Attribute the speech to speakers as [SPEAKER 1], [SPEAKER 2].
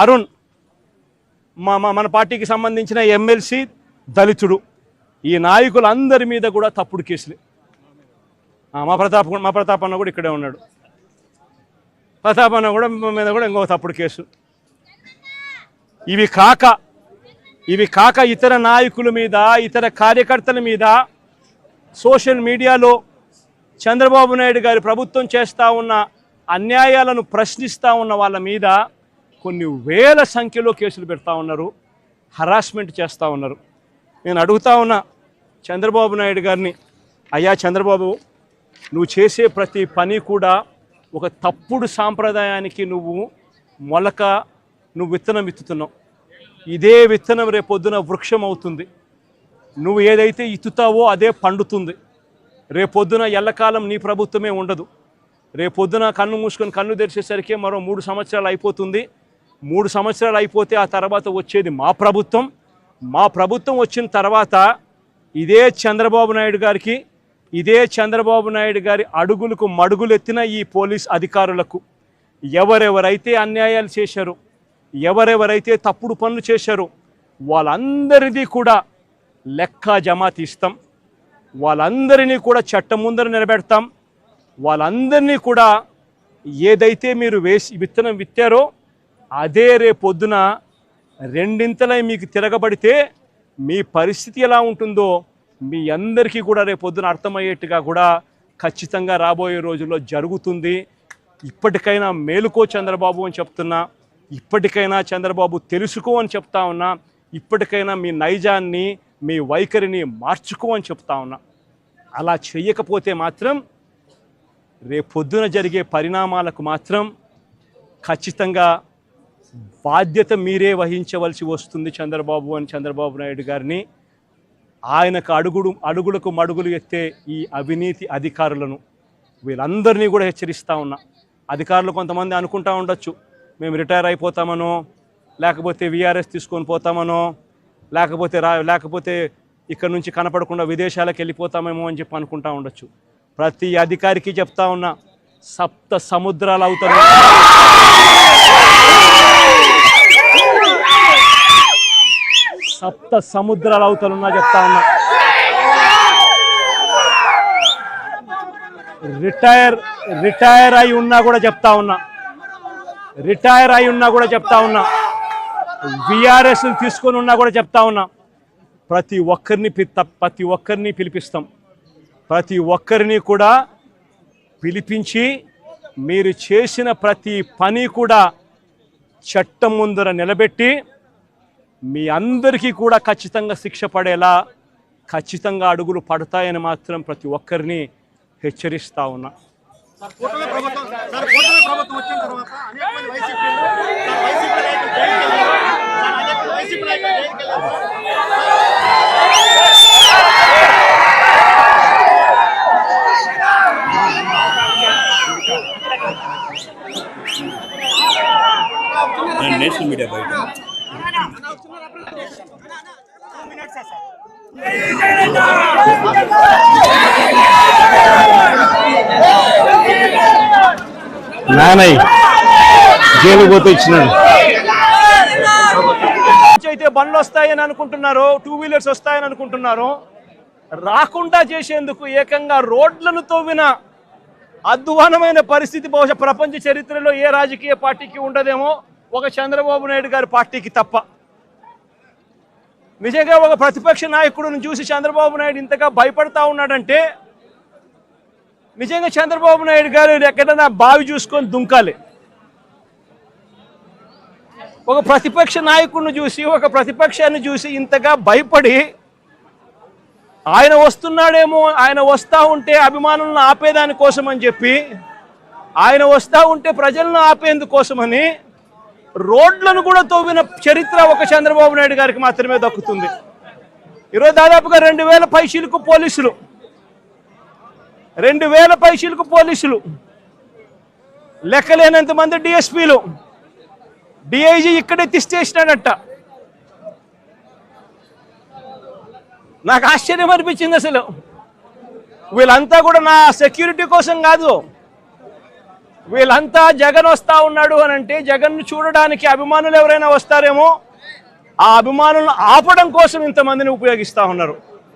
[SPEAKER 1] అరుణ్ మన పార్టీకి సంబంధించిన ఎమ్మెల్సీ దళితుడు. ఈ నాయకులందరి మీద కూడా తప్పుడు కేసులే. మా ప్రతాప్ అన్న కూడా ఇక్కడే ఉన్నాడు. ప్రతాప్ అన్న కూడా మీద కూడా ఇంకో తప్పుడు కేసు. ఇవి కాక ఇతర నాయకుల మీద, ఇతర కార్యకర్తల మీద సోషల్ మీడియాలో చంద్రబాబు నాయుడు గారి ప్రభుత్వం చేస్తూ ఉన్న అన్యాయాలను ప్రశ్నిస్తూ ఉన్న వాళ్ళ మీద కొన్ని వేల సంఖ్యలో కేసులు పెడతా ఉన్నారు, హరాస్మెంట్ చేస్తూ ఉన్నారు. నేను అడుగుతా ఉన్నా చంద్రబాబు నాయుడు గారిని, అయ్యా చంద్రబాబు, నువ్వు చేసే ప్రతి పని కూడా ఒక తప్పుడు సాంప్రదాయానికి నువ్వు విత్తనం విత్తుతున్నావు. ఇదే విత్తనం రేపొద్దున వృక్షం అవుతుంది. నువ్వు ఏదైతే ఇత్తుతావో అదే పండుతుంది. రేపొద్దున ఎల్లకాలం నీ ప్రభుత్వమే ఉండదు. రేపొద్దున కన్ను మూసుకొని కన్ను తెరిచేసరికి మరో 3 సంవత్సరాలు అయిపోతుంది. 3 సంవత్సరాలు అయిపోతే ఆ తర్వాత వచ్చేది మా ప్రభుత్వం. మా ప్రభుత్వం వచ్చిన తర్వాత ఇదే చంద్రబాబు నాయుడు గారి అడుగులకు మడుగులెత్తిన ఈ పోలీస్ అధికారులకు ఎవరెవరైతే అన్యాయాలు చేశారో, ఎవరెవరైతే తప్పుడు పనులు చేశారో వాళ్ళందరిది కూడా లెక్క జమా తీస్తాం. వాళ్ళందరినీ కూడా చట్టం ముందర నిలబెడతాం. వాళ్ళందరినీ కూడా ఏదైతే మీరు విత్తనం విత్తారో అదే రేపొద్దున రెండింతలై మీకు తిరగబడితే మీ పరిస్థితి ఎలా ఉంటుందో మీ అందరికీ కూడా రేపొద్దున అర్థమయ్యేట్టుగా కూడా ఖచ్చితంగా రాబోయే రోజుల్లో జరుగుతుంది. ఇప్పటికైనా మేలుకో చంద్రబాబు అని చెప్తున్నా. ఇప్పటికైనా చంద్రబాబు తెలుసుకో అని చెప్తా ఉన్నా. ఇప్పటికైనా మీ నైజాన్ని, మీ వైఖరిని మార్చుకో అని చెప్తా ఉన్నా. అలా చెయ్యకపోతే మాత్రం రేపొద్దున జరిగే పరిణామాలకు మాత్రం ఖచ్చితంగా బాధ్యత మీరే వహించవలసి వస్తుంది చంద్రబాబు నాయుడు గారిని. ఆయనకు అడుగులకు మడుగులు ఎత్తే ఈ అవినీతి అధికారులను వీళ్ళందరినీ కూడా హెచ్చరిస్తూ ఉన్నా. అధికారులు కొంతమంది అనుకుంటా ఉండొచ్చు, మేము రిటైర్ అయిపోతామనో, లేకపోతే విఆర్ఎస్ తీసుకొని పోతామనో, లేకపోతే ఇక్కడ నుంచి కనపడకుండా విదేశాలకు వెళ్ళిపోతామేమో అని చెప్పి అనుకుంటా ఉండొచ్చు. ప్రతి అధికారికి చెప్తా ఉన్నా, 7 సముద్రాలు అవుతారు. సముద్రాలు అవుతారున్నా చెప్తా ఉన్నా. రిటైర్ అయి ఉన్నా కూడా చెప్తా ఉన్నా. విఆర్ఎస్ తీసుకొని ఉన్నా కూడా చెప్తా ఉన్నా. ప్రతి ఒక్కరిని పిలిపిస్తాం. ప్రతి ఒక్కరిని కూడా పిలిపించి మీరు చేసిన ప్రతి పని కూడా చట్టం ముందర నిలబెట్టి మీ అందరికీ కూడా ఖచ్చితంగా శిక్ష పడేలా ఖచ్చితంగా అడుగులు పడతాయని మాత్రం ప్రతి ఒక్కరిని హెచ్చరిస్తా ఉన్నా. నేషనల్ మీడియా బయట నానయ్య జైలు పోతే ఇచ్చినాడు. అయితే బండ్లు వస్తాయని అనుకుంటున్నారో, 2 వీలర్స్ వస్తాయని అనుకుంటున్నారో, రాకుండా చేసేందుకు ఏకంగా రోడ్లను తవ్విన అధ్వానమైన పరిస్థితి బహుశా ప్రపంచ చరిత్రలో ఏ రాజకీయ పార్టీకి ఉండదేమో, ఒక చంద్రబాబు నాయుడు గారి పార్టీకి తప్ప. నిజంగా ఒక ప్రతిపక్ష నాయకుడిని చూసి చంద్రబాబు నాయుడు ఇంతగా భయపడతా ఉన్నాడంటే నిజంగా చంద్రబాబు నాయుడు గారు ఎక్కడైనా బావి చూసుకొని దుంకాలి. ఒక ప్రతిపక్ష నాయకుడిని చూసి, ఒక ప్రతిపక్షాన్ని చూసి ఇంతగా భయపడి ఆయన వస్తున్నాడేమో, ఆయన వస్తూ ఉంటే అభిమానులను ఆపేదానికోసం అని చెప్పి, ఆయన వస్తూ ఉంటే ప్రజలను ఆపేందుకోసమని రోడ్లను కూడా తవ్విన చరిత్ర ఒక చంద్రబాబు నాయుడు గారికి మాత్రమే దక్కుతుంది. ఈరోజు దాదాపుగా 2000 పైచీలకు పోలీసులు, 2000 పైచీలకు పోలీసులు, లెక్కలేనంత మంది డిఎస్పీలు, డిఐజీ ఇక్కడే తిష్టేసినాడట. నాకు ఆశ్చర్యం అనిపించింది. అసలు వీళ్ళంతా కూడా నా సెక్యూరిటీ కోసం కాదు, వీళ్ళంతా జగన్ వస్తా ఉన్నాడు అని అంటే జగన్ను చూడడానికి అభిమానులు ఎవరైనా వస్తారేమో, ఆ అభిమానులను ఆపడం కోసం ఇంతమందిని ఉపయోగిస్తూ ఉన్నారు.